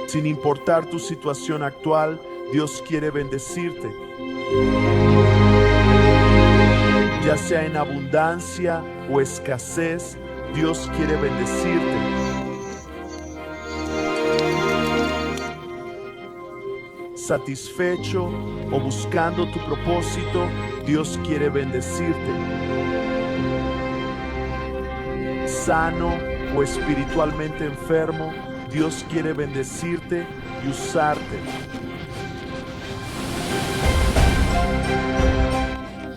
Sin importar tu situación actual, Dios quiere bendecirte. Ya sea en abundancia o escasez, Dios quiere bendecirte. Satisfecho o buscando tu propósito, Dios quiere bendecirte. Sano o espiritualmente enfermo, Dios quiere bendecirte y usarte.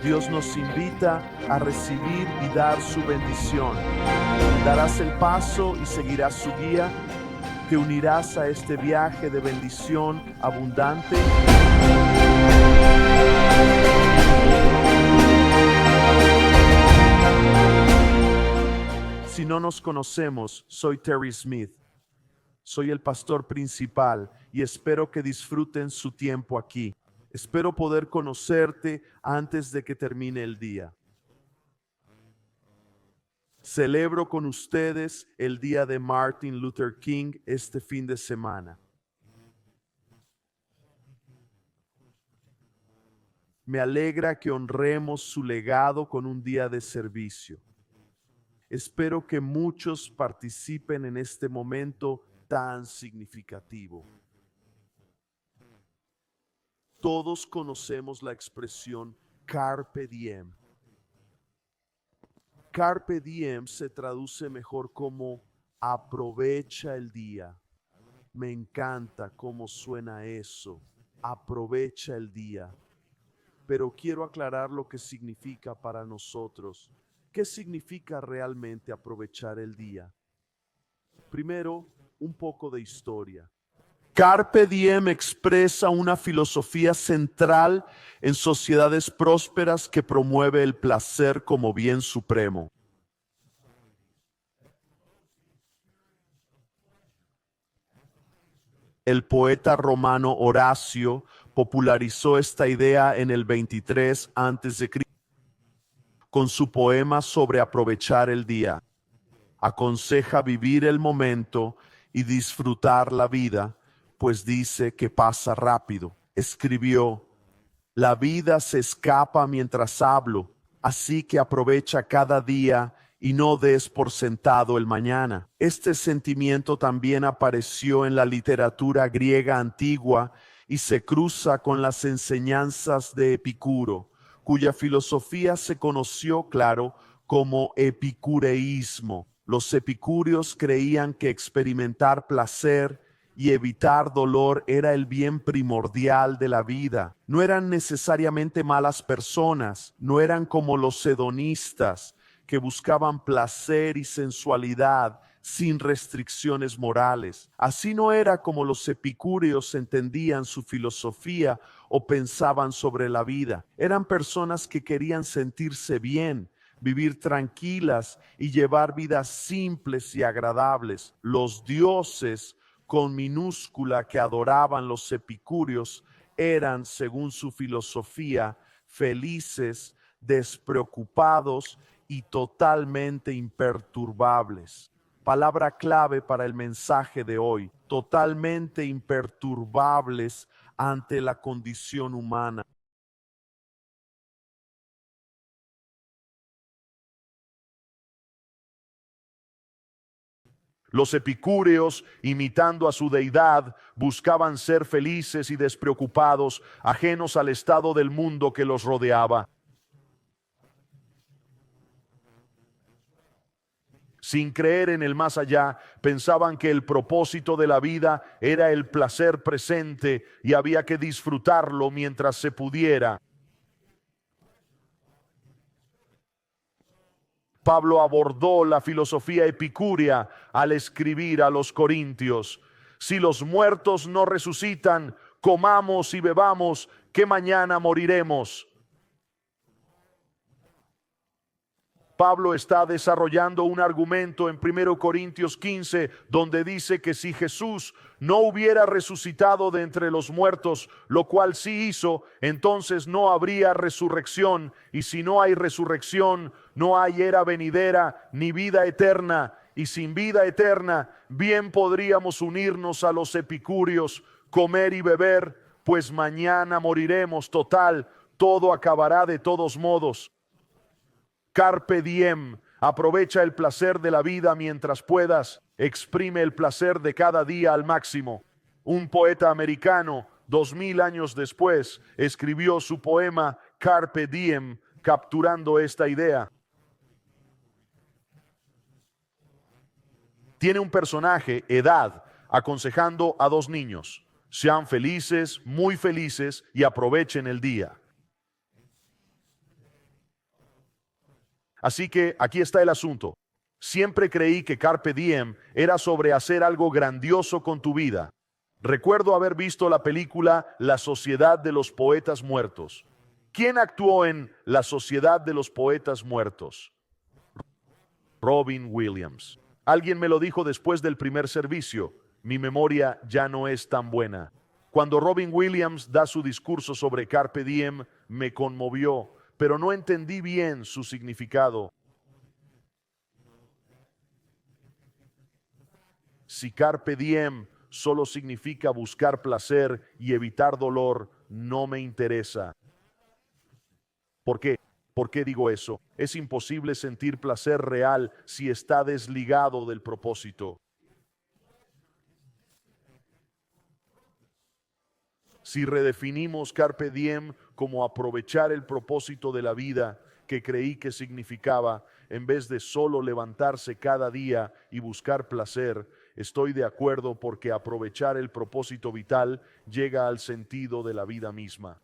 Dios nos invita a recibir y dar su bendición. Darás el paso y seguirás su guía. Te unirás a este viaje de bendición abundante. Si no nos conocemos, soy Terry Smith. Soy el pastor principal y espero que disfruten su tiempo aquí. Espero poder conocerte antes de que termine el día. Celebro con ustedes el día de Martin Luther King este fin de semana. Me alegra que honremos su legado con un día de servicio. Espero que muchos participen en este momento tan significativo. Todos conocemos la expresión carpe diem. Carpe diem se traduce mejor como aprovecha el día. Me encanta cómo suena eso. Aprovecha el día. Pero quiero aclarar lo que significa para nosotros. ¿Qué significa realmente aprovechar el día? Primero, un poco de historia. Carpe diem expresa una filosofía central en sociedades prósperas que promueve el placer como bien supremo. El poeta romano Horacio popularizó esta idea en el 23 a.C. con su poema sobre aprovechar el día. Aconseja vivir el momento y disfrutar la vida, pues dice que pasa rápido. Escribió: la vida se escapa mientras hablo, así que aprovecha cada día y no des por sentado el mañana. Este sentimiento también apareció en la literatura griega antigua y se cruza con las enseñanzas de Epicuro, cuya filosofía se conoció, claro, como epicureísmo. Los epicúreos creían que experimentar placer y evitar dolor era el bien primordial de la vida. No eran necesariamente malas personas, no eran como los hedonistas que buscaban placer y sensualidad sin restricciones morales. Así no era como los epicúreos entendían su filosofía o pensaban sobre la vida. Eran personas que querían sentirse bien, vivir tranquilas y llevar vidas simples y agradables. Los dioses con minúscula que adoraban los epicúreos eran, según su filosofía, felices, despreocupados y totalmente imperturbables. Palabra clave para el mensaje de hoy: totalmente imperturbables ante la condición humana. Los epicúreos, imitando a su deidad, buscaban ser felices y despreocupados, ajenos al estado del mundo que los rodeaba. Sin creer en el más allá, pensaban que el propósito de la vida era el placer presente y había que disfrutarlo mientras se pudiera. Pablo abordó la filosofía epicúrea al escribir a los Corintios: si los muertos no resucitan, comamos y bebamos, que mañana moriremos. Pablo está desarrollando un argumento en 1 Corintios 15, donde dice que si Jesús no hubiera resucitado de entre los muertos, lo cual sí hizo, entonces no habría resurrección, y si no hay resurrección, no hay era venidera ni vida eterna. y sin vida eterna, bien podríamos unirnos a los epicúreos, comer y beber, pues mañana moriremos. Total, todo acabará de todos modos. Carpe diem, aprovecha el placer de la vida mientras puedas, exprime el placer de cada día al máximo. Un poeta americano, 2000 años después, escribió su poema Carpe diem, capturando esta idea. Tiene un personaje, Edad, aconsejando a dos niños: sean felices, muy felices, y aprovechen el día. Así que aquí está el asunto. Siempre creí que Carpe Diem era sobre hacer algo grandioso con tu vida. Recuerdo haber visto la película La Sociedad de los Poetas Muertos. ¿Quién actuó en La Sociedad de los Poetas Muertos? Robin Williams. Alguien me lo dijo después del primer servicio. Mi memoria ya no es tan buena. Cuando Robin Williams da su discurso sobre Carpe Diem, me conmovió, pero no entendí bien su significado. Si Carpe Diem solo significa buscar placer y evitar dolor, no me interesa. ¿Por qué? ¿Por qué digo eso? Es imposible sentir placer real si está desligado del propósito. Si redefinimos Carpe Diem como aprovechar el propósito de la vida que creí que significaba, en vez de solo levantarse cada día y buscar placer, estoy de acuerdo, porque aprovechar el propósito vital llega al sentido de la vida misma.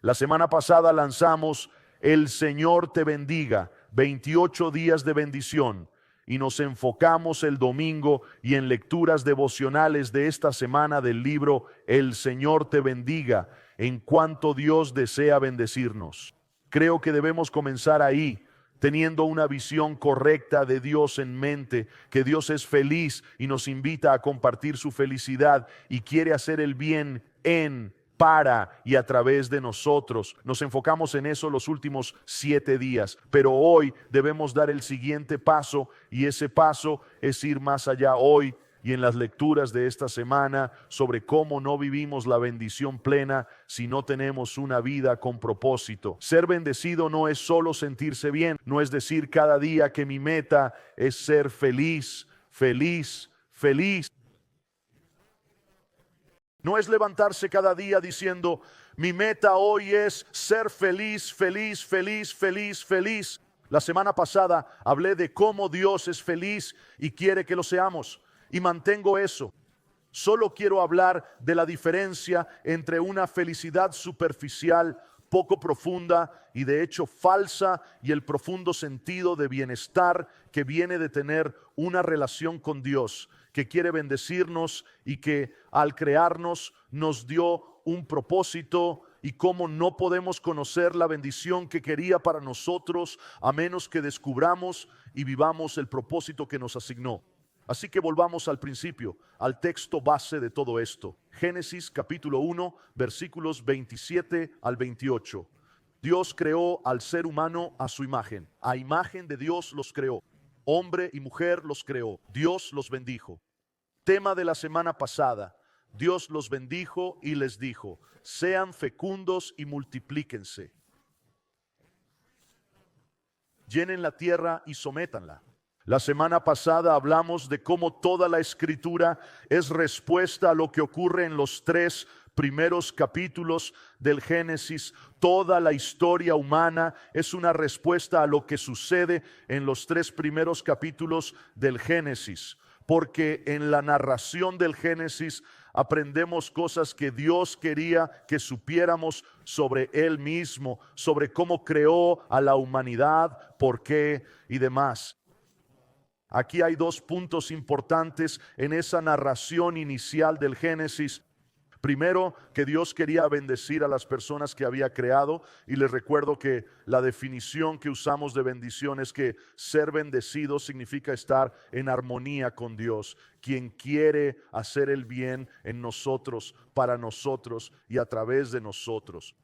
La semana pasada lanzamos El Señor te bendiga, 28 días de bendición. Y nos enfocamos el domingo y en lecturas devocionales de esta semana del libro El Señor te bendiga, en cuanto Dios desea bendecirnos. Creo que debemos comenzar ahí, teniendo una visión correcta de Dios en mente, que Dios es feliz y nos invita a compartir su felicidad y quiere hacer el bien para y a través de nosotros. Nos enfocamos en eso los últimos 7 días, pero hoy debemos dar el siguiente paso, y ese paso es ir más allá hoy y en las lecturas de esta semana sobre cómo no vivimos la bendición plena si no tenemos una vida con propósito. Ser bendecido no es solo sentirse bien, no es decir cada día que mi meta es ser feliz, feliz, feliz. No es levantarse cada día diciendo, mi meta hoy es ser feliz, feliz, feliz, feliz, feliz. La semana pasada hablé de cómo Dios es feliz y quiere que lo seamos, y mantengo eso. Solo quiero hablar de la diferencia entre una felicidad superficial, poco profunda y de hecho falsa, y el profundo sentido de bienestar que viene de tener una relación con Dios, que quiere bendecirnos y que al crearnos nos dio un propósito, y cómo no podemos conocer la bendición que quería para nosotros a menos que descubramos y vivamos el propósito que nos asignó. Así que volvamos al principio, al texto base de todo esto. Génesis capítulo 1, versículos 27 al 28. Dios creó al ser humano a su imagen. A imagen de Dios los creó. Hombre y mujer los creó. Dios los bendijo. Tema de la semana pasada. Dios los bendijo y les dijo, sean fecundos y multiplíquense. Llenen la tierra y sométanla. La semana pasada hablamos de cómo toda la escritura es respuesta a lo que ocurre en los 3 primeros capítulos del Génesis. Toda la historia humana es una respuesta a lo que sucede en los 3 primeros capítulos del Génesis, porque en la narración del Génesis aprendemos cosas que Dios quería que supiéramos sobre Él mismo, sobre cómo creó a la humanidad, por qué y demás. Aquí hay 2 puntos importantes en esa narración inicial del Génesis. Primero, que Dios quería bendecir a las personas que había creado, y les recuerdo que la definición que usamos de bendición es que ser bendecido significa estar en armonía con Dios, quien quiere hacer el bien en nosotros, para nosotros y a través de nosotros.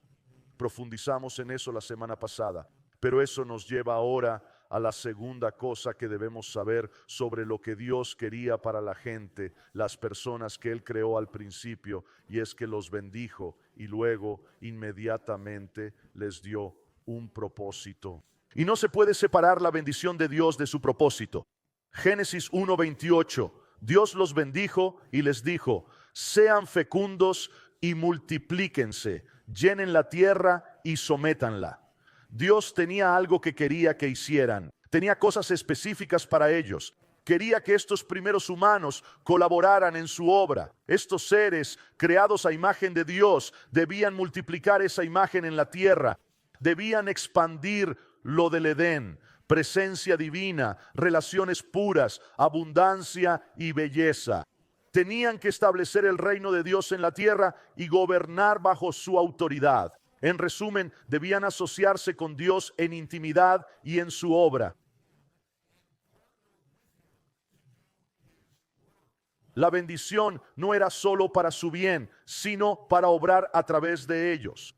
Profundizamos en eso la semana pasada. Pero eso nos lleva ahora a la segunda cosa que debemos saber sobre lo que Dios quería para la gente, las personas que Él creó al principio, y es que los bendijo y luego inmediatamente les dio un propósito. Y no se puede separar la bendición de Dios de su propósito. Génesis 1:28, Dios los bendijo y les dijo: sean fecundos y multiplíquense, llenen la tierra y sométanla. Dios tenía algo que quería que hicieran. Tenía cosas específicas para ellos. Quería que estos primeros humanos colaboraran en su obra. Estos seres creados a imagen de Dios debían multiplicar esa imagen en la tierra. Debían expandir lo del Edén: presencia divina, relaciones puras, abundancia y belleza. Tenían que establecer el reino de Dios en la tierra y gobernar bajo su autoridad. En resumen, debían asociarse con Dios en intimidad y en su obra. La bendición no era solo para su bien, sino para obrar a través de ellos.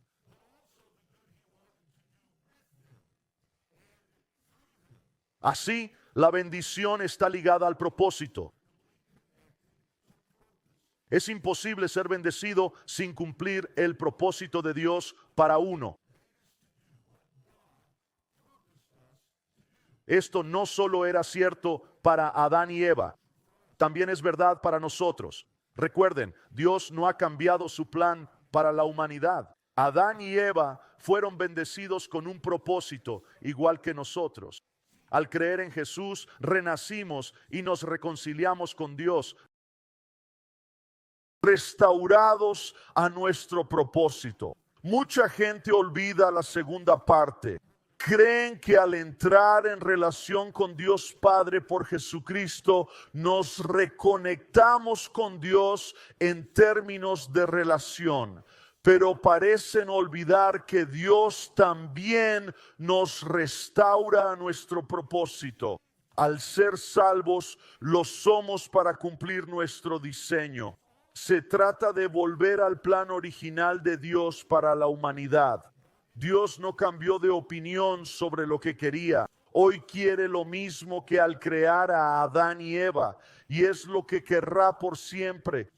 Así, la bendición está ligada al propósito. Es imposible ser bendecido sin cumplir el propósito de Dios para uno. Esto no solo era cierto para Adán y Eva, también es verdad para nosotros. Recuerden, Dios no ha cambiado su plan para la humanidad. Adán y Eva fueron bendecidos con un propósito, igual que nosotros. Al creer en Jesús, renacimos y nos reconciliamos con Dios, restaurados a nuestro propósito. Mucha gente olvida la segunda parte. Creen que al entrar en relación con Dios Padre por Jesucristo, nos reconectamos con Dios en términos de relación. Pero parecen olvidar que Dios también nos restaura a nuestro propósito. Al ser salvos, lo somos para cumplir nuestro diseño. Se trata de volver al plan original de Dios para la humanidad. Dios no cambió de opinión sobre lo que quería. Hoy quiere lo mismo que al crear a Adán y Eva, y es lo que querrá por siempre.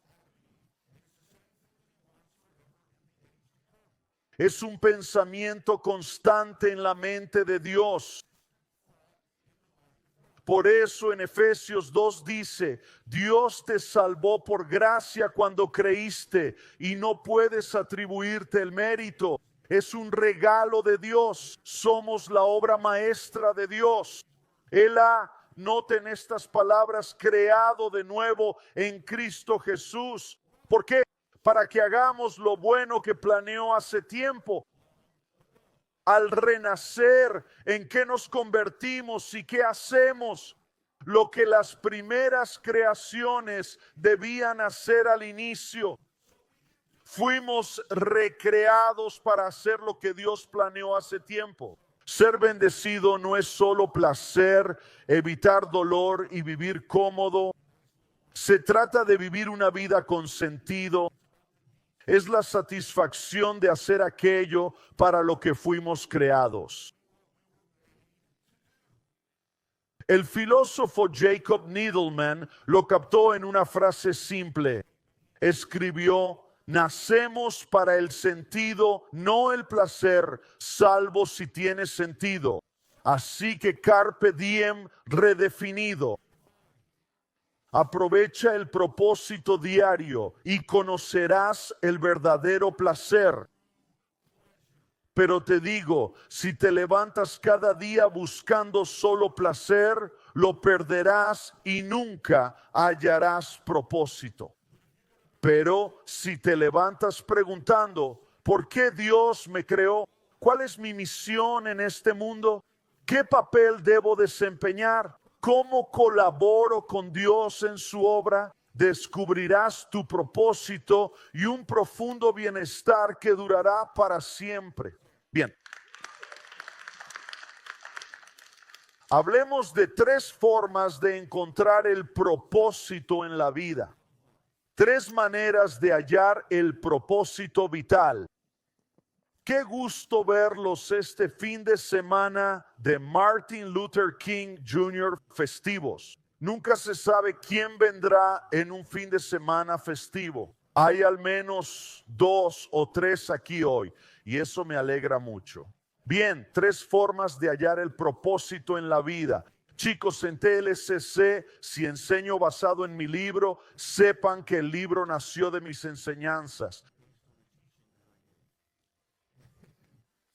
Es un pensamiento constante en la mente de Dios. Por eso en Efesios 2 dice: Dios te salvó por gracia cuando creíste, y no puedes atribuirte el mérito. Es un regalo de Dios. Somos la obra maestra de Dios. Él ha, noten estas palabras, creado de nuevo en Cristo Jesús. ¿Por qué? Para que hagamos lo bueno que planeó hace tiempo. Al renacer, ¿en qué nos convertimos y qué hacemos? Lo que las primeras creaciones debían hacer al inicio. Fuimos recreados para hacer lo que Dios planeó hace tiempo. Ser bendecido no es solo placer, evitar dolor y vivir cómodo. Se trata de vivir una vida con sentido. Es la satisfacción de hacer aquello para lo que fuimos creados. El filósofo Jacob Needleman lo captó en una frase simple. Escribió: nacemos para el sentido, no el placer, salvo si tiene sentido. Así que carpe diem redefinido. Aprovecha el propósito diario y conocerás el verdadero placer. Pero te digo, si te levantas cada día buscando solo placer, lo perderás y nunca hallarás propósito. Pero si te levantas preguntando: ¿por qué Dios me creó? ¿Cuál es mi misión en este mundo? ¿Qué papel debo desempeñar? ¿Cómo colaboro con Dios en su obra? Descubrirás tu propósito y un profundo bienestar que durará para siempre. Bien. Hablemos de 3 formas de encontrar el propósito en la vida. 3 maneras de hallar el propósito vital. Qué gusto verlos este fin de semana de Martin Luther King Jr. festivos. Nunca se sabe quién vendrá en un fin de semana festivo. Hay al menos 2 o 3 aquí hoy y eso me alegra mucho. Bien, 3 formas de hallar el propósito en la vida. Chicos, en TLCC, si enseño basado en mi libro, sepan que el libro nació de mis enseñanzas.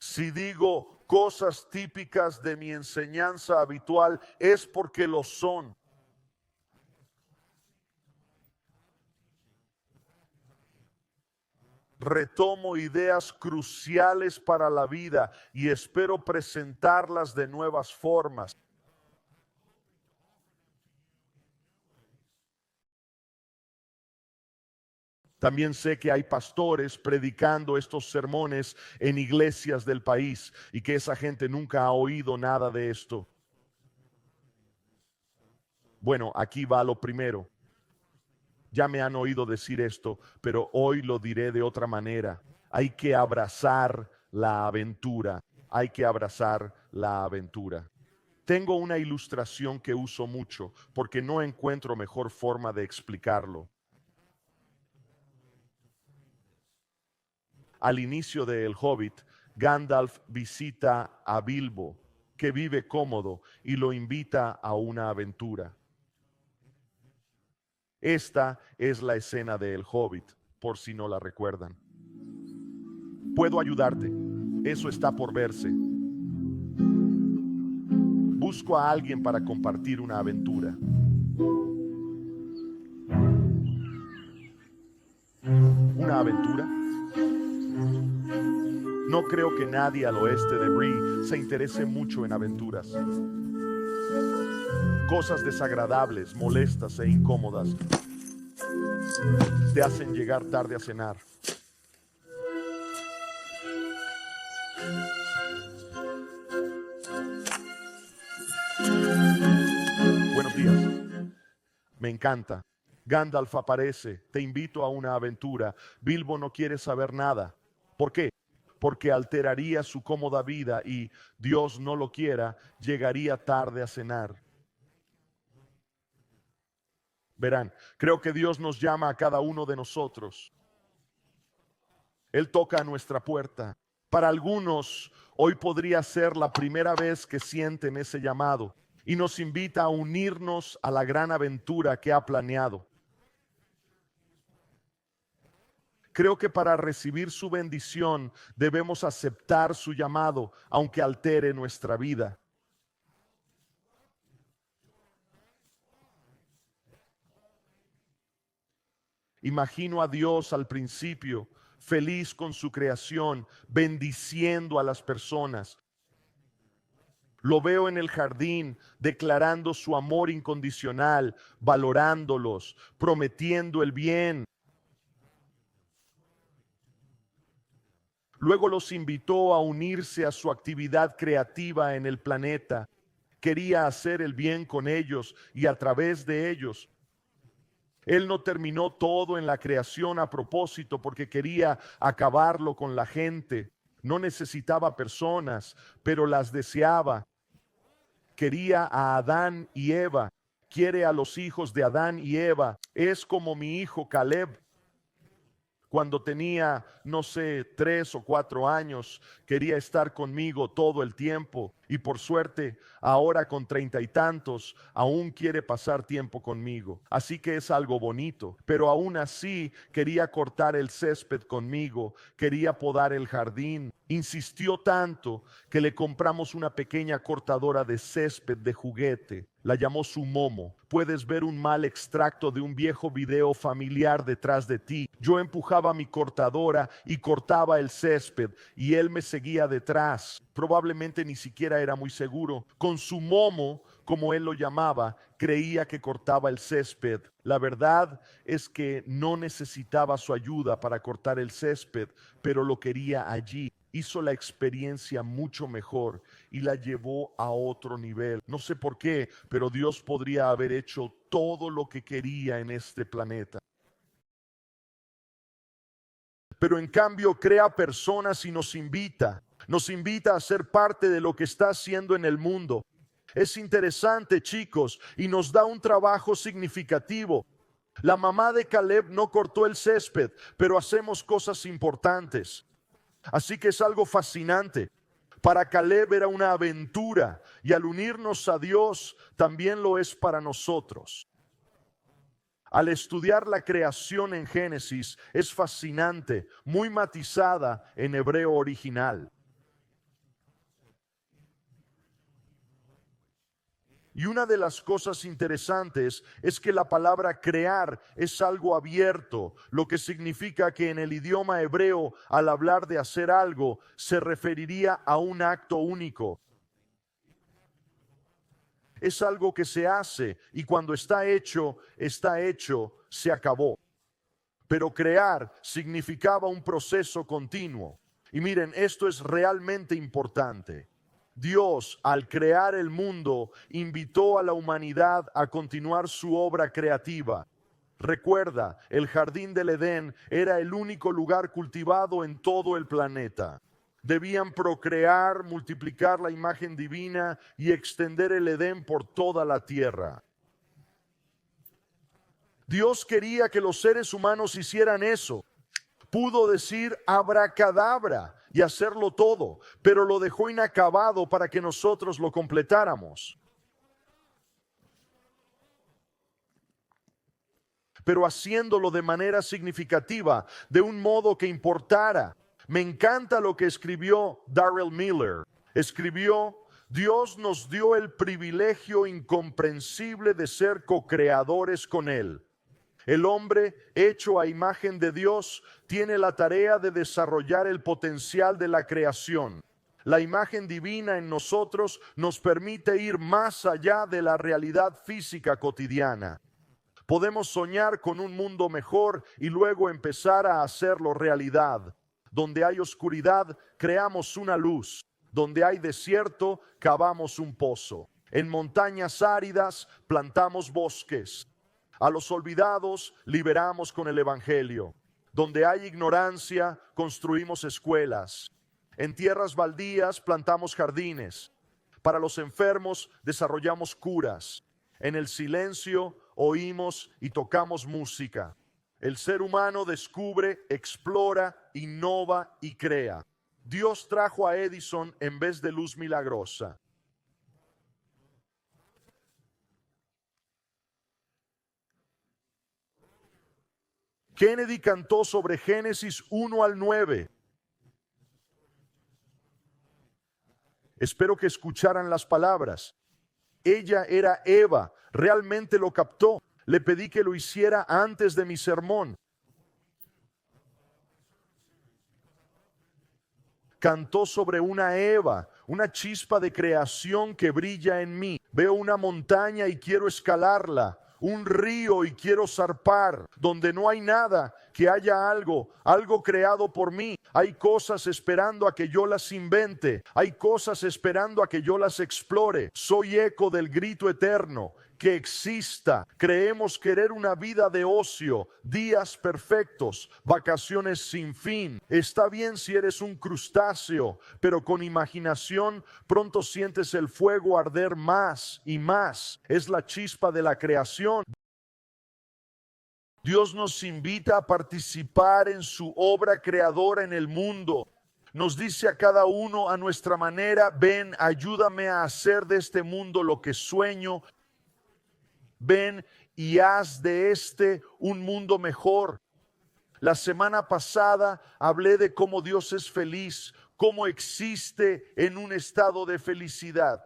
Si digo cosas típicas de mi enseñanza habitual, es porque lo son. Retomo ideas cruciales para la vida y espero presentarlas de nuevas formas. También sé que hay pastores predicando estos sermones en iglesias del país y que esa gente nunca ha oído nada de esto. Bueno, aquí va lo primero. Ya me han oído decir esto, pero hoy lo diré de otra manera. Hay que abrazar la aventura. Hay que abrazar la aventura. Tengo una ilustración que uso mucho porque no encuentro mejor forma de explicarlo. Al inicio de El Hobbit, Gandalf visita a Bilbo, que vive cómodo, y lo invita a una aventura. Esta es la escena de El Hobbit, por si no la recuerdan. Puedo ayudarte. Eso está por verse. Busco a alguien para compartir una aventura. ¿Una aventura? No creo que nadie al oeste de Bree se interese mucho en aventuras. Cosas desagradables, molestas e incómodas te hacen llegar tarde a cenar. Buenos días. Me encanta. Gandalf aparece. Te invito a una aventura. Bilbo no quiere saber nada. ¿Por qué? Porque alteraría su cómoda vida y, Dios no lo quiera, llegaría tarde a cenar. Verán, creo que Dios nos llama a cada uno de nosotros. Él toca a nuestra puerta. Para algunos, hoy podría ser la primera vez que sienten ese llamado y nos invita a unirnos a la gran aventura que ha planeado. Creo que para recibir su bendición debemos aceptar su llamado, aunque altere nuestra vida. Imagino a Dios al principio, feliz con su creación, bendiciendo a las personas. Lo veo en el jardín, declarando su amor incondicional, valorándolos, prometiendo el bien. Luego los invitó a unirse a su actividad creativa en el planeta. Quería hacer el bien con ellos y a través de ellos. Él no terminó todo en la creación a propósito porque quería acabarlo con la gente. No necesitaba personas, pero las deseaba. Quería a Adán y Eva. Quiere a los hijos de Adán y Eva. Es como mi hijo Caleb. Cuando tenía, no sé, 3 o 4 años, quería estar conmigo todo el tiempo. Y por suerte, ahora con 30 y tantos, aún quiere pasar tiempo conmigo. Así que es algo bonito. Pero aún así, quería cortar el césped conmigo, quería podar el jardín. Insistió tanto que le compramos una pequeña cortadora de césped de juguete. La llamó su Momo. Puedes ver un mal extracto de un viejo video familiar detrás de ti. Yo empujaba mi cortadora y cortaba el césped y él me seguía detrás. Probablemente ni siquiera era muy seguro. Con su Momo, como él lo llamaba, creía que cortaba el césped. La verdad es que no necesitaba su ayuda para cortar el césped, pero lo quería allí. Hizo la experiencia mucho mejor y la llevó a otro nivel. No sé por qué, pero Dios podría haber hecho todo lo que quería en este planeta. pero en cambio crea personas y nos invita a ser parte de lo que está haciendo en el mundo. Es interesante, chicos, y nos da un trabajo significativo. La mamá de Caleb no cortó el césped, pero hacemos cosas importantes. Así que es algo fascinante. Para Caleb era una aventura y al unirnos a Dios también lo es para nosotros. Al estudiar la creación en Génesis es fascinante, muy matizada en hebreo original. Y una de las cosas interesantes es que la palabra crear es algo abierto, lo que significa que en el idioma hebreo, al hablar de hacer algo, se referiría a un acto único. Es algo que se hace y cuando está hecho, se acabó. Pero crear significaba un proceso continuo. Y miren, esto es realmente importante. Dios, al crear el mundo, invitó a la humanidad a continuar su obra creativa. Recuerda, el jardín del Edén era el único lugar cultivado en todo el planeta. Debían procrear, multiplicar la imagen divina y extender el Edén por toda la tierra. Dios quería que los seres humanos hicieran eso. Pudo decir abracadabra y hacerlo todo, pero lo dejó inacabado para que nosotros lo completáramos. Pero haciéndolo de manera significativa, de un modo que importara. Me encanta lo que escribió Darrell Miller. Escribió: Dios nos dio el privilegio incomprensible de ser co-creadores con Él. El hombre, hecho a imagen de Dios, tiene la tarea de desarrollar el potencial de la creación. La imagen divina en nosotros nos permite ir más allá de la realidad física cotidiana. Podemos soñar con un mundo mejor y luego empezar a hacerlo realidad. Donde hay oscuridad, creamos una luz. Donde hay desierto, cavamos un pozo. En montañas áridas, plantamos bosques. A los olvidados liberamos con el Evangelio. Donde hay ignorancia, construimos escuelas. En tierras baldías plantamos jardines. Para los enfermos desarrollamos curas. En el silencio oímos y tocamos música. El ser humano descubre, explora, innova y crea. Dios trajo a Edison en vez de luz milagrosa. Kennedy cantó sobre Génesis 1 al 9. Espero que escucharan las palabras. Ella era Eva, realmente lo captó. Le pedí que lo hiciera antes de mi sermón. Cantó sobre una Eva, una chispa de creación que brilla en mí. Veo una montaña y quiero escalarla. Un río y quiero zarpar, donde no hay nada, que haya algo creado por mí. Hay cosas esperando a que yo las invente, hay cosas esperando a que yo las explore. Soy eco del grito eterno, que exista. Creemos querer una vida de ocio, días perfectos, vacaciones sin fin. Está bien si eres un crustáceo, pero con imaginación pronto sientes el fuego arder más y más. Es la chispa de la creación. Dios nos invita a participar en su obra creadora en el mundo. Nos dice a cada uno a nuestra manera: ven, ayúdame a hacer de este mundo lo que sueño. Ven y haz de este un mundo mejor. La semana pasada hablé de cómo Dios es feliz, cómo existe en un estado de felicidad.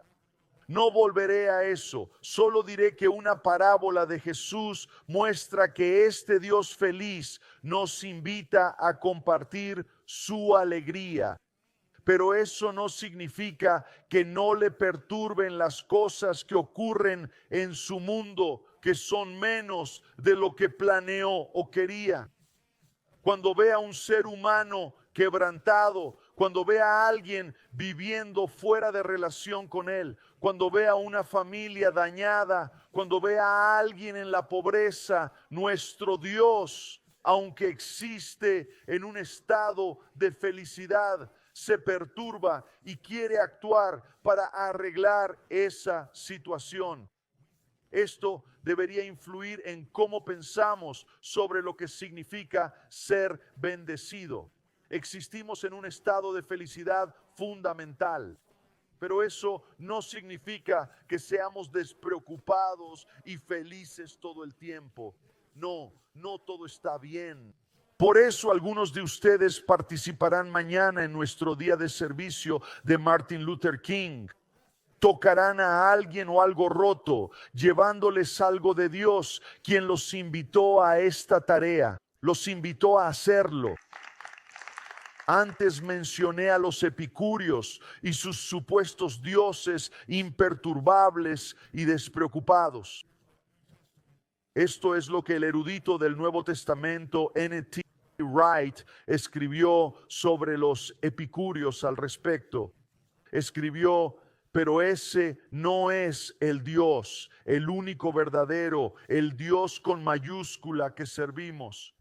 No volveré a eso, solo diré que una parábola de Jesús muestra que este Dios feliz nos invita a compartir su alegría. Pero eso no significa que no le perturben las cosas que ocurren en su mundo, que son menos de lo que planeó o quería. Cuando ve a un ser humano quebrantado, cuando ve a alguien viviendo fuera de relación con él, cuando ve a una familia dañada, cuando ve a alguien en la pobreza, nuestro Dios aunque existe en un estado de felicidad, se perturba y quiere actuar para arreglar esa situación. Esto debería influir en cómo pensamos sobre lo que significa ser bendecido. Existimos en un estado de felicidad fundamental, pero eso no significa que seamos despreocupados y felices todo el tiempo. No, no todo está bien. Por eso algunos de ustedes participarán mañana en nuestro día de servicio de Martin Luther King. Tocarán a alguien o algo roto, llevándoles algo de Dios, quien los invitó a esta tarea, los invitó a hacerlo. Antes mencioné a los epicúreos y sus supuestos dioses imperturbables y despreocupados. Esto es lo que el erudito del Nuevo Testamento, N.T. Wright, escribió sobre los epicúreos al respecto. Escribió: pero ese no es el Dios, el único verdadero, el Dios con mayúscula que servimos.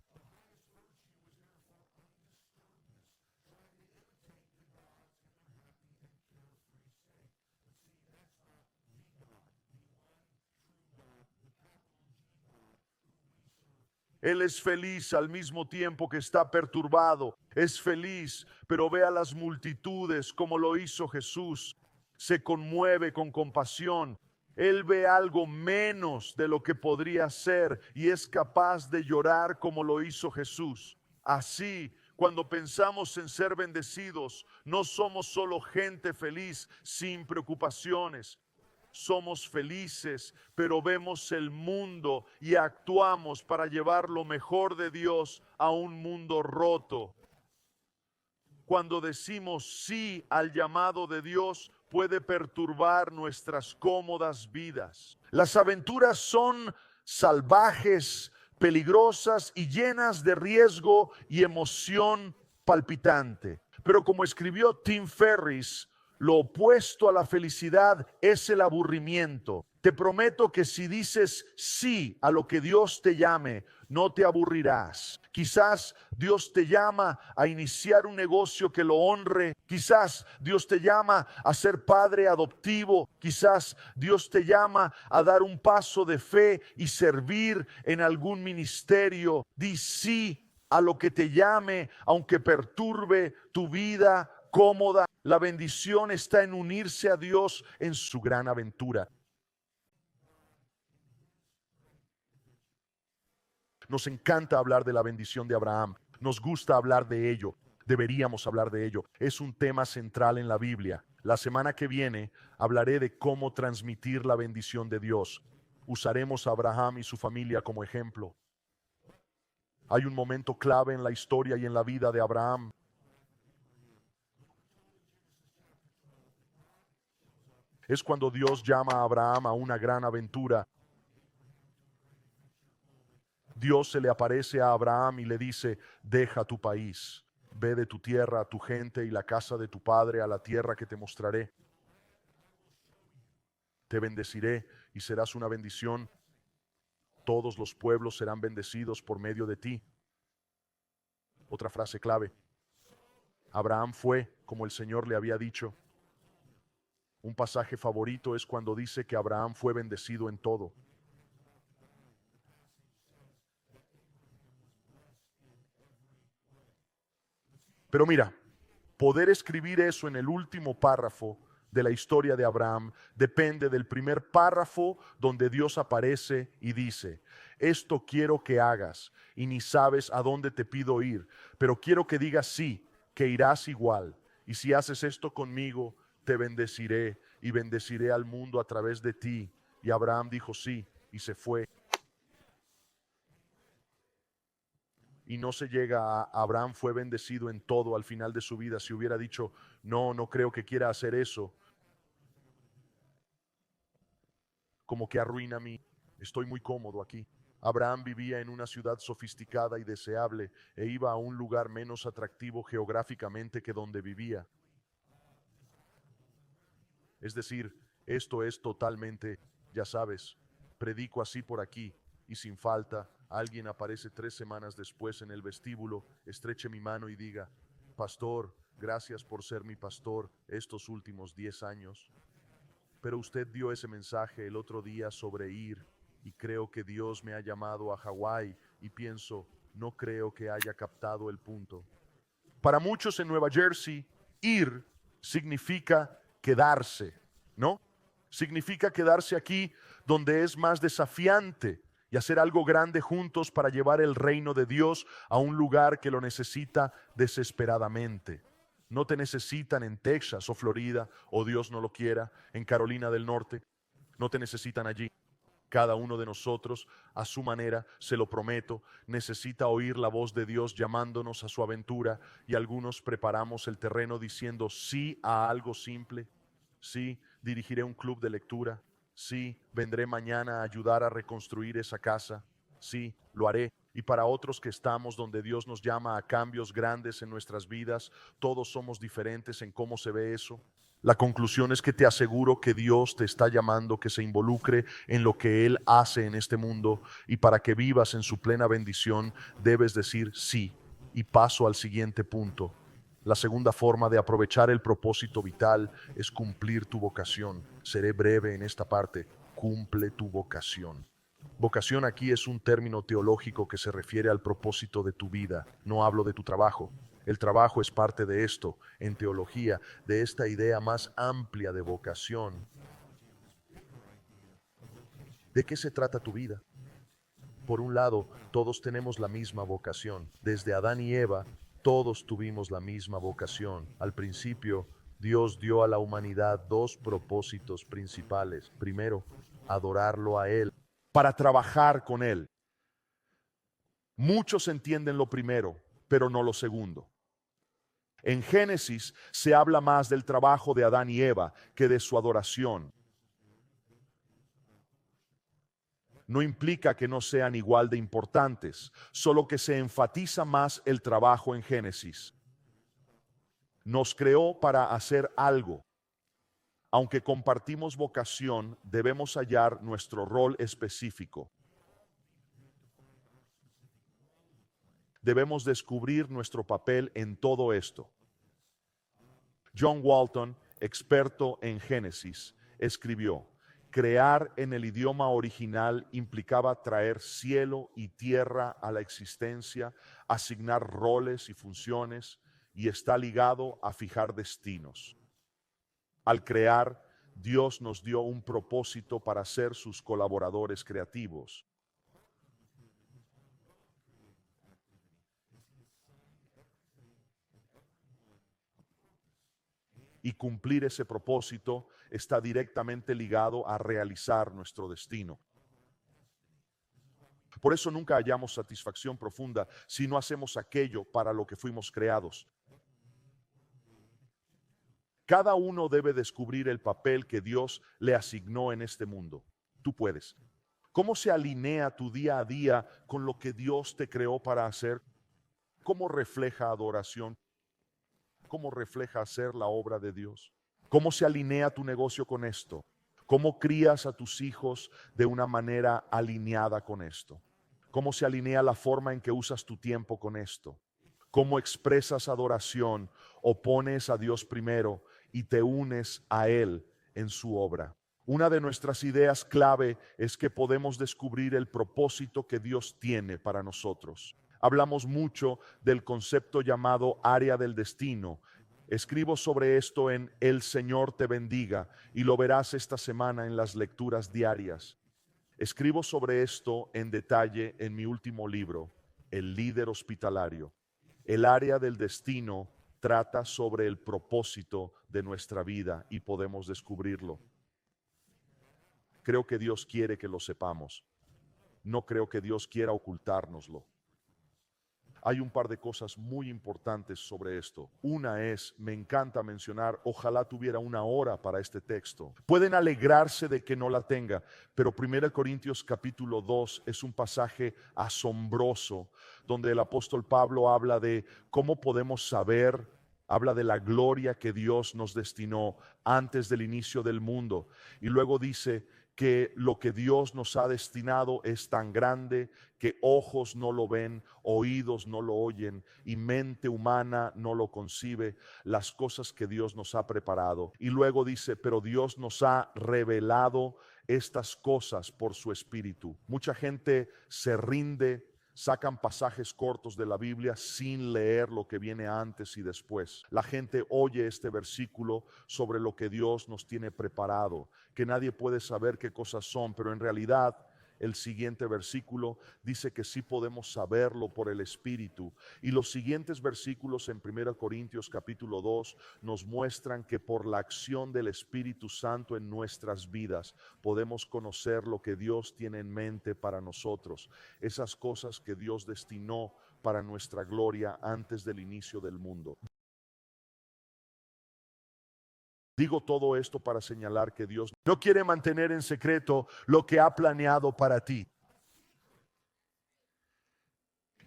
Él es feliz al mismo tiempo que está perturbado. Es feliz, pero ve a las multitudes como lo hizo Jesús. Se conmueve con compasión. Él ve algo menos de lo que podría ser y es capaz de llorar como lo hizo Jesús. Así, cuando pensamos en ser bendecidos, no somos solo gente feliz sin preocupaciones. Somos felices, pero vemos el mundo y actuamos para llevar lo mejor de Dios a un mundo roto. Cuando decimos sí al llamado de Dios, puede perturbar nuestras cómodas vidas. Las aventuras son salvajes, peligrosas y llenas de riesgo y emoción palpitante. Pero como escribió Tim Ferriss, lo opuesto a la felicidad es el aburrimiento. Te prometo que si dices sí a lo que Dios te llame, no te aburrirás. Quizás Dios te llama a iniciar un negocio que lo honre. Quizás Dios te llama a ser padre adoptivo. Quizás Dios te llama a dar un paso de fe y servir en algún ministerio. Di sí a lo que te llame, aunque perturbe tu vida cómoda. La bendición está en unirse a Dios en su gran aventura. Nos encanta hablar de la bendición de Abraham. Nos gusta hablar de ello. Deberíamos hablar de ello. Es un tema central en la Biblia. La semana que viene hablaré de cómo transmitir la bendición de Dios. Usaremos a Abraham y su familia como ejemplo. Hay un momento clave en la historia y en la vida de Abraham. Es cuando Dios llama a Abraham a una gran aventura. Dios se le aparece a Abraham y le dice: deja tu país, ve de tu tierra, tu gente y la casa de tu padre a la tierra que te mostraré. Te bendeciré y serás una bendición. Todos los pueblos serán bendecidos por medio de ti. Otra frase clave: Abraham fue como el Señor le había dicho. Un pasaje favorito es cuando dice que Abraham fue bendecido en todo. Pero mira, poder escribir eso en el último párrafo de la historia de Abraham depende del primer párrafo donde Dios aparece y dice: esto quiero que hagas y ni sabes a dónde te pido ir, pero quiero que digas sí, que irás igual. Y si haces esto conmigo, te bendeciré y bendeciré al mundo a través de ti. Y Abraham dijo sí y se fue. Y no se llega a Abraham fue bendecido en todo al final de su vida. Si hubiera dicho no, no creo que quiera hacer eso, como que arruina mi, estoy muy cómodo aquí. Abraham vivía en una ciudad sofisticada y deseable e iba a un lugar menos atractivo geográficamente que donde vivía. Es decir, esto es totalmente, ya sabes, predico así por aquí y sin falta, Alguien aparece 3 semanas después en el vestíbulo, estreche mi mano y diga: pastor, gracias por ser mi pastor estos últimos 10 años. Pero usted dio ese mensaje el otro día sobre ir, y creo que Dios me ha llamado a Hawái, y pienso, no creo que haya captado el punto. Para muchos en Nueva Jersey, ir significa quedarse, ¿no? Significa quedarse aquí donde es más desafiante y hacer algo grande juntos para llevar el reino de Dios a un lugar que lo necesita desesperadamente. No te necesitan en Texas o Florida, o Dios no lo quiera, en Carolina del Norte. No te necesitan allí. Cada uno de nosotros, a su manera, se lo prometo, necesita oír la voz de Dios llamándonos a su aventura, y algunos preparamos el terreno diciendo sí a algo simple. Sí, dirigiré un club de lectura. Sí, vendré mañana a ayudar a reconstruir esa casa. Sí, lo haré. Y para otros que estamos donde Dios nos llama a cambios grandes en nuestras vidas, todos somos diferentes en cómo se ve eso. La conclusión es que te aseguro que Dios te está llamando que se involucre en lo que Él hace en este mundo, y para que vivas en su plena bendición debes decir sí. Y paso al siguiente punto. La segunda forma de aprovechar el propósito vital es cumplir tu vocación. Seré breve en esta parte. Cumple tu vocación. Vocación aquí es un término teológico que se refiere al propósito de tu vida. No hablo de tu trabajo. El trabajo es parte de esto, en teología, de esta idea más amplia de vocación. ¿De qué se trata tu vida? Por un lado, todos tenemos la misma vocación. Desde Adán y Eva, todos tuvimos la misma vocación. Al principio, Dios dio a la humanidad dos propósitos principales. Primero, adorarlo a Él, para trabajar con Él. Muchos entienden lo primero, pero no lo segundo. En Génesis se habla más del trabajo de Adán y Eva que de su adoración. No implica que no sean igual de importantes, solo que se enfatiza más el trabajo en Génesis. Nos creó para hacer algo. Aunque compartimos vocación, debemos hallar nuestro rol específico. Debemos descubrir nuestro papel en todo esto. John Walton, experto en Génesis, escribió: crear en el idioma original implicaba traer cielo y tierra a la existencia, asignar roles y funciones, y está ligado a fijar destinos. Al crear, Dios nos dio un propósito para ser sus colaboradores creativos. Y cumplir ese propósito está directamente ligado a realizar nuestro destino. Por eso nunca hallamos satisfacción profunda si no hacemos aquello para lo que fuimos creados. Cada uno debe descubrir el papel que Dios le asignó en este mundo. Tú puedes. ¿Cómo se alinea tu día a día con lo que Dios te creó para hacer? ¿Cómo refleja adoración? ¿Cómo refleja hacer la obra de Dios? ¿Cómo se alinea tu negocio con esto? ¿Cómo crías a tus hijos de una manera alineada con esto? ¿Cómo se alinea la forma en que usas tu tiempo con esto? ¿Cómo expresas adoración o pones a Dios primero y te unes a Él en su obra? Una de nuestras ideas clave es que podemos descubrir el propósito que Dios tiene para nosotros. Hablamos mucho del concepto llamado área del destino. Escribo sobre esto en El Señor te bendiga, y lo verás esta semana en las lecturas diarias. Escribo sobre esto en detalle en mi último libro, El líder hospitalario. El área del destino trata sobre el propósito de nuestra vida y podemos descubrirlo. Creo que Dios quiere que lo sepamos. No creo que Dios quiera ocultárnoslo. Hay un par de cosas muy importantes sobre esto. Una es, me encanta mencionar, ojalá tuviera una hora para este texto. Pueden alegrarse de que no la tenga, pero 1 Corintios capítulo 2 es un pasaje asombroso donde el apóstol Pablo habla de cómo podemos saber, habla de la gloria que Dios nos destinó antes del inicio del mundo. Y luego dice que lo que Dios nos ha destinado es tan grande que ojos no lo ven, oídos no lo oyen y mente humana no lo concibe, las cosas que Dios nos ha preparado. Y luego dice, pero Dios nos ha revelado estas cosas por su Espíritu. Mucha gente se rinde, sacan pasajes cortos de la Biblia sin leer lo que viene antes y después. La gente oye este versículo sobre lo que Dios nos tiene preparado, que nadie puede saber qué cosas son, pero en realidad el siguiente versículo dice que sí podemos saberlo por el Espíritu. Y los siguientes versículos en 1 Corintios capítulo 2 nos muestran que por la acción del Espíritu Santo en nuestras vidas podemos conocer lo que Dios tiene en mente para nosotros, esas cosas que Dios destinó para nuestra gloria antes del inicio del mundo. Digo todo esto para señalar que Dios no quiere mantener en secreto lo que ha planeado para ti.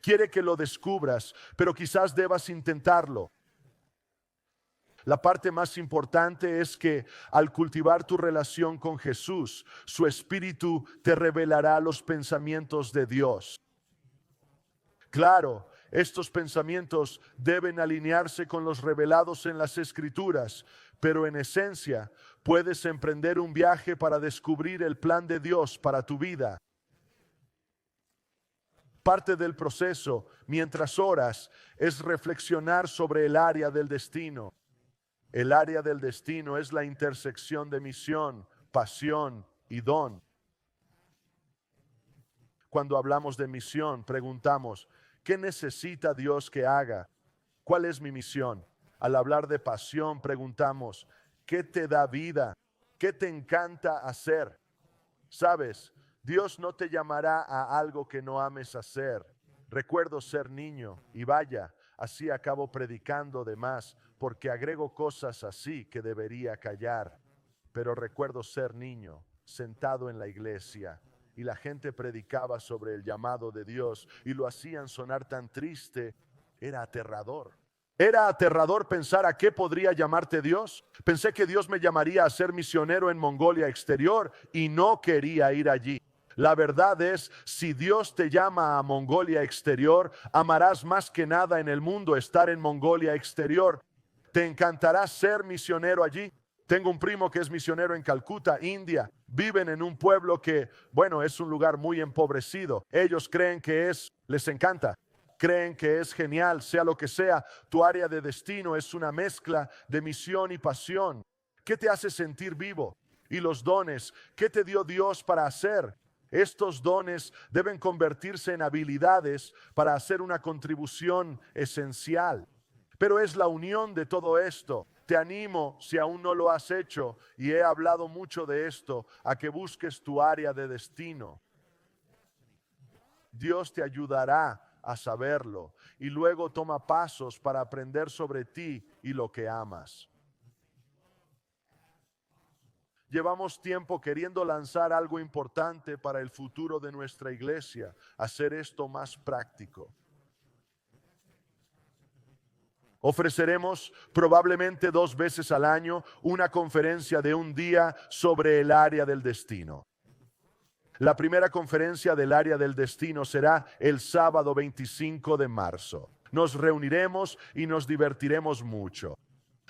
Quiere que lo descubras, pero quizás debas intentarlo. La parte más importante es que al cultivar tu relación con Jesús, su Espíritu te revelará los pensamientos de Dios. Claro, estos pensamientos deben alinearse con los revelados en las Escrituras, pero en esencia puedes emprender un viaje para descubrir el plan de Dios para tu vida. Parte del proceso, mientras oras, es reflexionar sobre el área del destino. El área del destino es la intersección de misión, pasión y don. Cuando hablamos de misión, preguntamos, ¿qué necesita Dios que haga? ¿Cuál es mi misión? Al hablar de pasión, preguntamos, ¿qué te da vida? ¿Qué te encanta hacer? Sabes, Dios no te llamará a algo que no ames hacer. Recuerdo ser niño y vaya, así acabo predicando de más, porque agrego cosas así que debería callar. Pero recuerdo ser niño, sentado en la iglesia, y la gente predicaba sobre el llamado de Dios y lo hacían sonar tan triste, era aterrador. Era aterrador pensar a qué podría llamarte Dios. Pensé que Dios me llamaría a ser misionero en Mongolia Exterior y no quería ir allí. La verdad es, si Dios te llama a Mongolia Exterior, amarás más que nada en el mundo estar en Mongolia Exterior. Te encantará ser misionero allí. Tengo un primo que es misionero en Calcuta, India. Viven en un pueblo que, bueno, es un lugar muy empobrecido. Ellos creen que les encanta. Creen que es genial, sea lo que sea. Tu área de destino es una mezcla de misión y pasión. ¿Qué te hace sentir vivo? Y los dones, ¿qué te dio Dios para hacer? Estos dones deben convertirse en habilidades para hacer una contribución esencial. Pero es la unión de todo esto. Te animo, si aún no lo has hecho, y he hablado mucho de esto, a que busques tu área de destino. Dios te ayudará a saberlo y luego toma pasos para aprender sobre ti y lo que amas. Llevamos tiempo queriendo lanzar algo importante para el futuro de nuestra iglesia, hacer esto más práctico. Ofreceremos probablemente 2 veces al año una conferencia de un día sobre el área del destino. La primera conferencia del área del destino será el sábado 25 de marzo. Nos reuniremos y nos divertiremos mucho.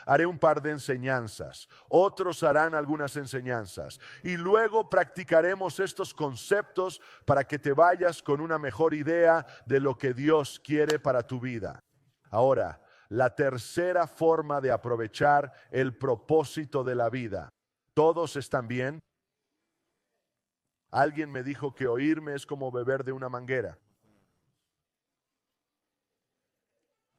Haré un par de enseñanzas, otros harán algunas enseñanzas y luego practicaremos estos conceptos para que te vayas con una mejor idea de lo que Dios quiere para tu vida. Ahora, la tercera forma de aprovechar el propósito de la vida. ¿Todos están bien? Alguien me dijo que oírme es como beber de una manguera.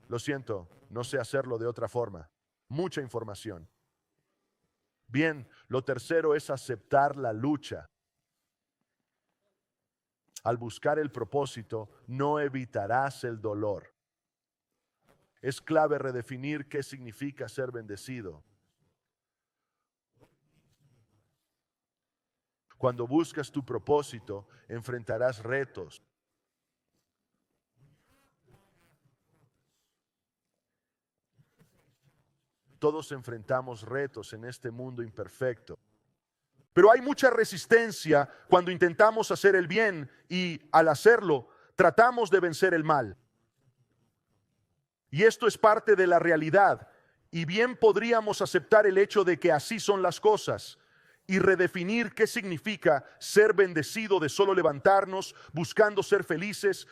Lo siento, no sé hacerlo de otra forma. Mucha información. Bien, lo tercero es aceptar la lucha. Al buscar el propósito, no evitarás el dolor. Es clave redefinir qué significa ser bendecido. Cuando buscas tu propósito, enfrentarás retos. Todos enfrentamos retos en este mundo imperfecto. Pero hay mucha resistencia cuando intentamos hacer el bien y al hacerlo tratamos de vencer el mal. Y esto es parte de la realidad. Y bien podríamos aceptar el hecho de que así son las cosas y redefinir qué significa ser bendecido de solo levantarnos buscando ser felices,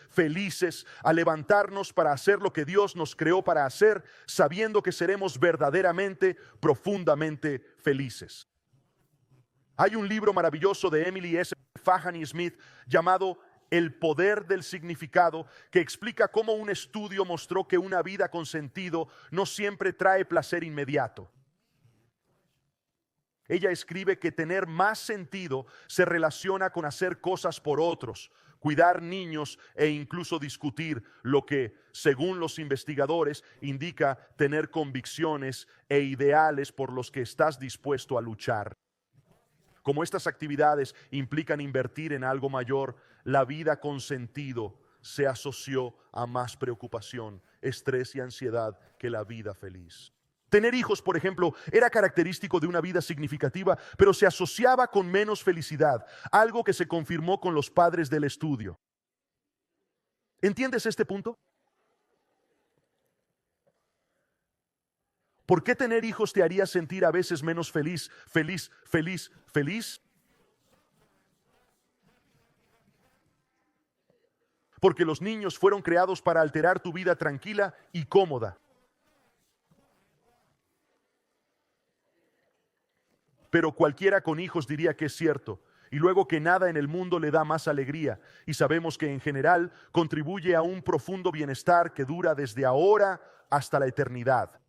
a levantarnos para hacer lo que Dios nos creó para hacer, sabiendo que seremos verdaderamente, profundamente felices. Hay un libro maravilloso de Emily S. Fahany Smith llamado El poder del significado, que explica cómo un estudio mostró que una vida con sentido no siempre trae placer inmediato. Ella escribe que tener más sentido se relaciona con hacer cosas por otros, cuidar niños e incluso discutir, lo que, según los investigadores, indica tener convicciones e ideales por los que estás dispuesto a luchar. Como estas actividades implican invertir en algo mayor, la vida con sentido se asoció a más preocupación, estrés y ansiedad que la vida feliz. Tener hijos, por ejemplo, era característico de una vida significativa, pero se asociaba con menos felicidad, algo que se confirmó con los padres del estudio. ¿Entiendes este punto? ¿Por qué tener hijos te haría sentir a veces menos feliz? Porque los niños fueron creados para alterar tu vida tranquila y cómoda. Pero cualquiera con hijos diría que es cierto. Y luego que nada en el mundo le da más alegría. Y sabemos que en general contribuye a un profundo bienestar que dura desde ahora hasta la eternidad.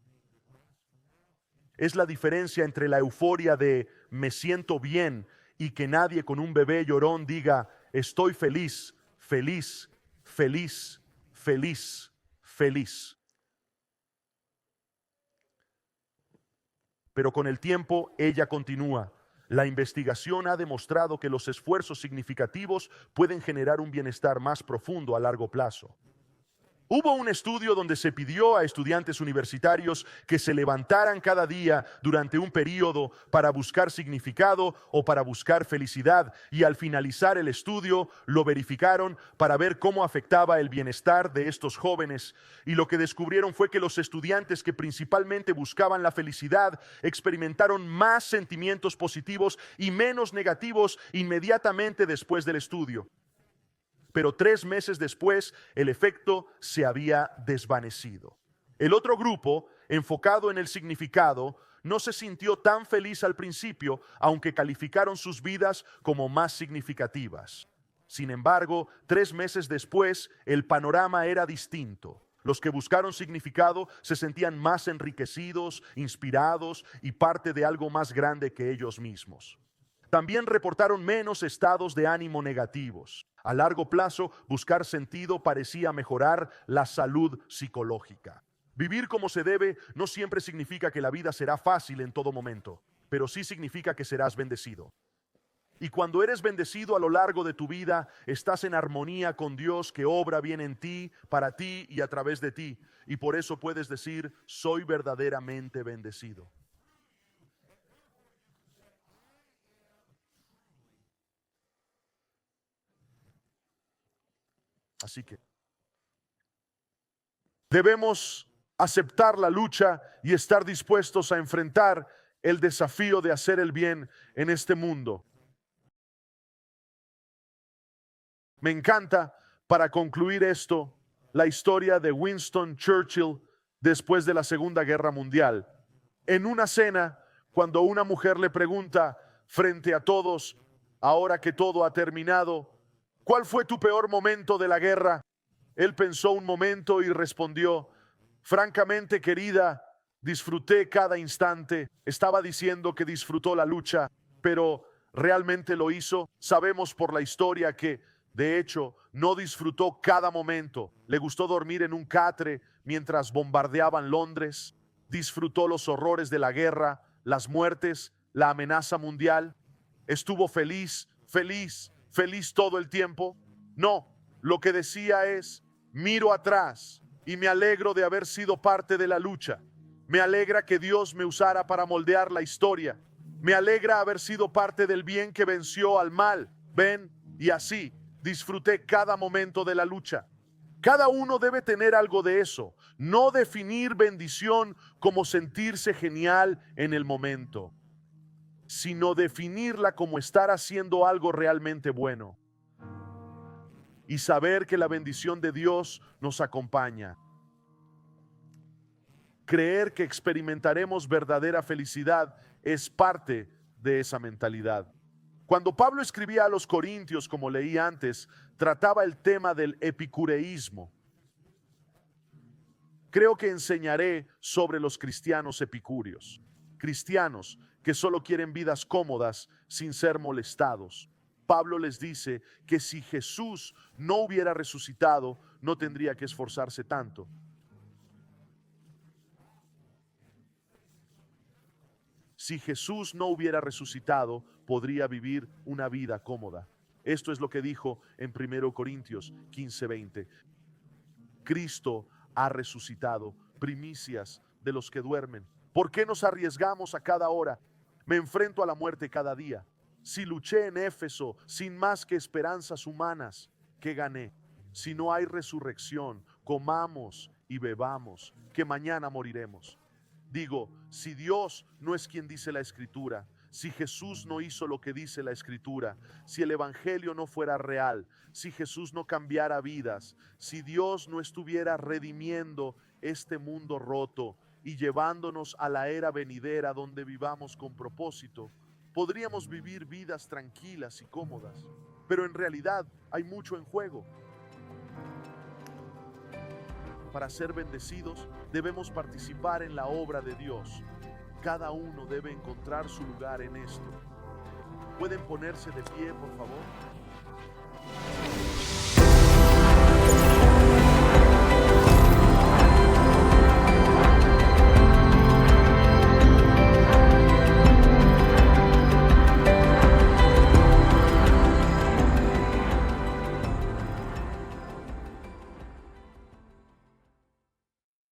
Es la diferencia entre la euforia de me siento bien y que nadie con un bebé llorón diga estoy feliz. Pero con el tiempo ella continúa. La investigación ha demostrado que los esfuerzos significativos pueden generar un bienestar más profundo a largo plazo. Hubo un estudio donde se pidió a estudiantes universitarios que se levantaran cada día durante un periodo para buscar significado o para buscar felicidad, y al finalizar el estudio lo verificaron para ver cómo afectaba el bienestar de estos jóvenes, y lo que descubrieron fue que los estudiantes que principalmente buscaban la felicidad experimentaron más sentimientos positivos y menos negativos inmediatamente después del estudio. Pero 3 meses después, el efecto se había desvanecido. El otro grupo, enfocado en el significado, no se sintió tan feliz al principio, aunque calificaron sus vidas como más significativas. Sin embargo, 3 meses después, el panorama era distinto. Los que buscaron significado se sentían más enriquecidos, inspirados y parte de algo más grande que ellos mismos. También reportaron menos estados de ánimo negativos. A largo plazo, buscar sentido parecía mejorar la salud psicológica. Vivir como se debe no siempre significa que la vida será fácil en todo momento, pero sí significa que serás bendecido. Y cuando eres bendecido a lo largo de tu vida, estás en armonía con Dios que obra bien en ti, para ti y a través de ti. Y por eso puedes decir, soy verdaderamente bendecido. Así que debemos aceptar la lucha y estar dispuestos a enfrentar el desafío de hacer el bien en este mundo. Me encanta, para concluir esto, la historia de Winston Churchill después de la Segunda Guerra Mundial. En una cena, cuando una mujer le pregunta frente a todos, ahora que todo ha terminado, ¿cuál fue tu peor momento de la guerra? Él pensó un momento y respondió, francamente, querida, disfruté cada instante. Estaba diciendo que disfrutó la lucha, pero ¿realmente lo hizo? Sabemos por la historia que, de hecho, no disfrutó cada momento. Le gustó dormir en un catre mientras bombardeaban Londres. Disfrutó los horrores de la guerra, las muertes, la amenaza mundial. Estuvo feliz todo el tiempo. No, lo que decía es, miro atrás y me alegro de haber sido parte de la lucha. Me alegra que Dios me usara para moldear la historia. Me alegra haber sido parte del bien que venció al mal. Ven, y así disfruté cada momento de la lucha. Cada uno debe tener algo de eso. No definir bendición como sentirse genial en el momento, sino definirla como estar haciendo algo realmente bueno y saber que la bendición de Dios nos acompaña. Creer que experimentaremos verdadera felicidad es parte de esa mentalidad. Cuando Pablo escribía a los Corintios, como leí antes, trataba el tema del epicureísmo. Creo que enseñaré sobre los cristianos epicúreos, cristianos que solo quieren vidas cómodas sin ser molestados. Pablo les dice que si Jesús no hubiera resucitado, no tendría que esforzarse tanto. Si Jesús no hubiera resucitado, podría vivir una vida cómoda. Esto es lo que dijo en 1 Corintios 15:20. Cristo ha resucitado, primicias de los que duermen. ¿Por qué nos arriesgamos a cada hora? Me enfrento a la muerte cada día. Si luché en Éfeso sin más que esperanzas humanas, ¿qué gané? Si no hay resurrección, comamos y bebamos, que mañana moriremos. Digo, si Dios no es quien dice la Escritura, si Jesús no hizo lo que dice la Escritura, si el Evangelio no fuera real, si Jesús no cambiara vidas, si Dios no estuviera redimiendo este mundo roto y llevándonos a la era venidera donde vivamos con propósito, podríamos vivir vidas tranquilas y cómodas. Pero en realidad hay mucho en juego. Para ser bendecidos, debemos participar en la obra de Dios. Cada uno debe encontrar su lugar en esto. ¿Pueden ponerse de pie, por favor?